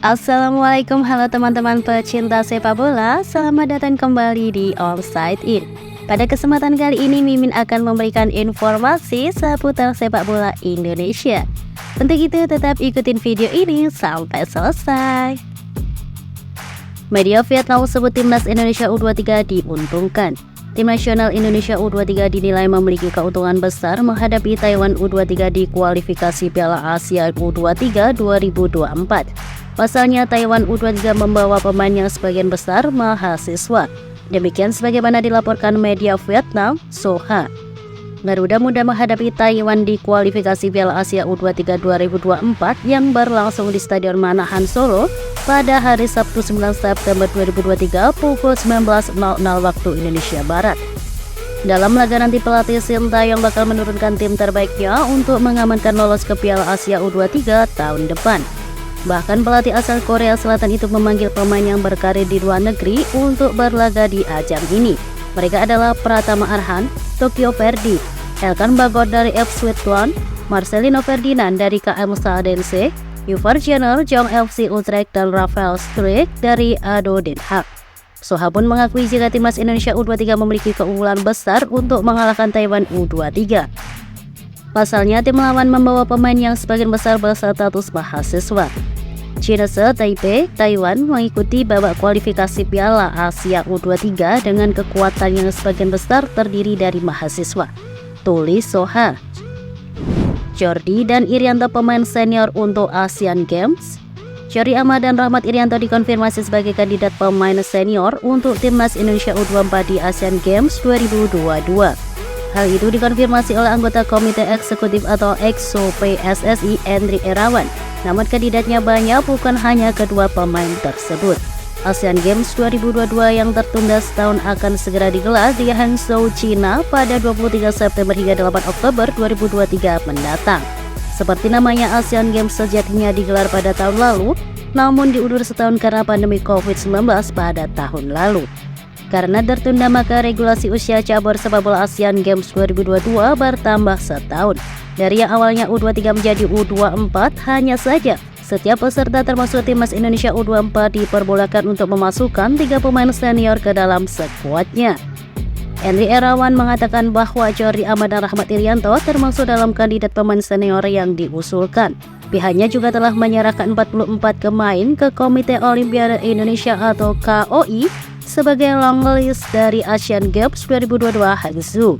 Assalamualaikum, halo teman-teman pecinta sepak bola. Selamat datang kembali di Offside In. Pada kesempatan kali ini Mimin akan memberikan informasi seputar sepak bola Indonesia. Untuk itu tetap ikutin video ini sampai selesai. Media Vietnam sebut timnas Indonesia U23 diuntungkan. Tim nasional Indonesia U23 dinilai memiliki keuntungan besar menghadapi Taiwan U23 di kualifikasi Piala Asia U23 2024. Pasalnya Taiwan U23 membawa pemain yang sebagian besar mahasiswa. Demikian sebagaimana dilaporkan media Vietnam, Soha. Garuda muda menghadapi Taiwan di kualifikasi Piala Asia U23 2024 yang berlangsung di Stadion Manahan Solo pada hari Sabtu 9 September 2023 pukul 19.00 waktu Indonesia Barat. Dalam laga nanti pelatih Sintayong bakal menurunkan tim terbaiknya untuk mengamankan lolos ke Piala Asia U23 tahun depan. Bahkan pelatih asal Korea Selatan itu memanggil pemain yang berkarir di luar negeri untuk berlaga di ajang ini. Mereka adalah Pratama Arhan, Tokyo Verdy, Elkan Bagot dari FC Twente, Marcelino Ferdinand dari KM Sadense, Yuvar Jenner, Jong FC Utrecht, dan Rafael Struijk dari ADO Den Haag. Soha pun mengakui jika timnas Indonesia U23 memiliki keunggulan besar untuk mengalahkan Taiwan U23. Pasalnya tim lawan membawa pemain yang sebagian besar berstatus mahasiswa. Chinese Taipei, Taiwan mengikuti babak kualifikasi Piala Asia U23 dengan kekuatan yang sebagian besar terdiri dari mahasiswa. Tulis Soha. Jordi dan Irianto pemain senior untuk Asian Games. Jordi Amat dan Rahmat Irianto dikonfirmasi sebagai kandidat pemain senior untuk timnas Indonesia U24 di Asian Games 2022. Hal itu dikonfirmasi oleh anggota Komite Eksekutif atau EXO PSSI Endri Irawan. Namun kandidatnya banyak, bukan hanya kedua pemain tersebut. Asian Games 2022 yang tertunda setahun akan segera digelar di Hangzhou, China pada 23 September hingga 8 Oktober 2023 mendatang. Seperti namanya, Asian Games sejatinya digelar pada tahun lalu, namun diundur setahun karena pandemi COVID-19 pada tahun lalu. Karena tertunda maka regulasi usia cabur sepak bola Asian Games 2022 bertambah setahun. Dari yang awalnya U23 menjadi U24, hanya saja setiap peserta termasuk timnas Indonesia U24 diperbolehkan untuk memasukkan 3 pemain senior ke dalam skuadnya. Endri Irawan mengatakan bahwa Jordi Amat dan Rahmat Irianto termasuk dalam kandidat pemain senior yang diusulkan. Pihaknya juga telah menyerahkan 44 pemain ke Komite Olimpiade Indonesia atau KOI sebagai long list dari Asian Games 2022 Hangzhou.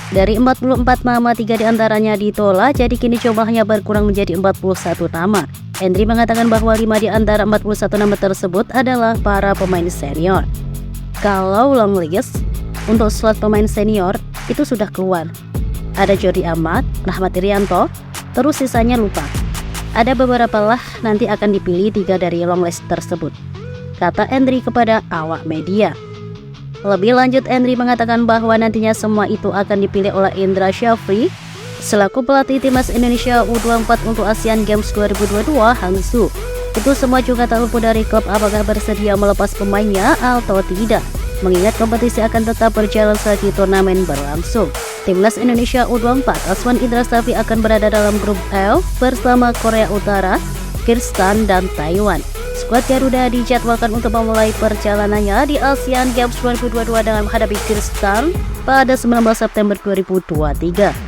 Dari 44 nama, 3 diantaranya ditolak, jadi kini jumlahnya berkurang menjadi 41 nama. Endri mengatakan bahwa 5 di antara 41 nama tersebut adalah para pemain senior. Kalau long list untuk slot pemain senior itu sudah keluar, ada Jordi Amat, Rahmat Irianto, terus sisanya lupa. Ada beberapa lah nanti akan dipilih 3 dari long list tersebut, kata Endri kepada awak media. Lebih lanjut, Endri mengatakan bahwa nantinya semua itu akan dipilih oleh Indra Syafri selaku pelatih timnas Indonesia U24 untuk Asian Games 2022 Hangzhou. Itu semua juga tak luput dari klub apakah bersedia melepas pemainnya atau tidak, mengingat kompetisi akan tetap berjalan selagi turnamen berlangsung. Timnas Indonesia U24 Aswan Indra Syafri akan berada dalam grup F bersama Korea Utara, Kyrgyzstan, dan Taiwan. Skuad Garuda dijadwalkan untuk memulai perjalanannya di Asian Games 2022 dengan menghadapi Kyrgyzstan pada 19 September 2023.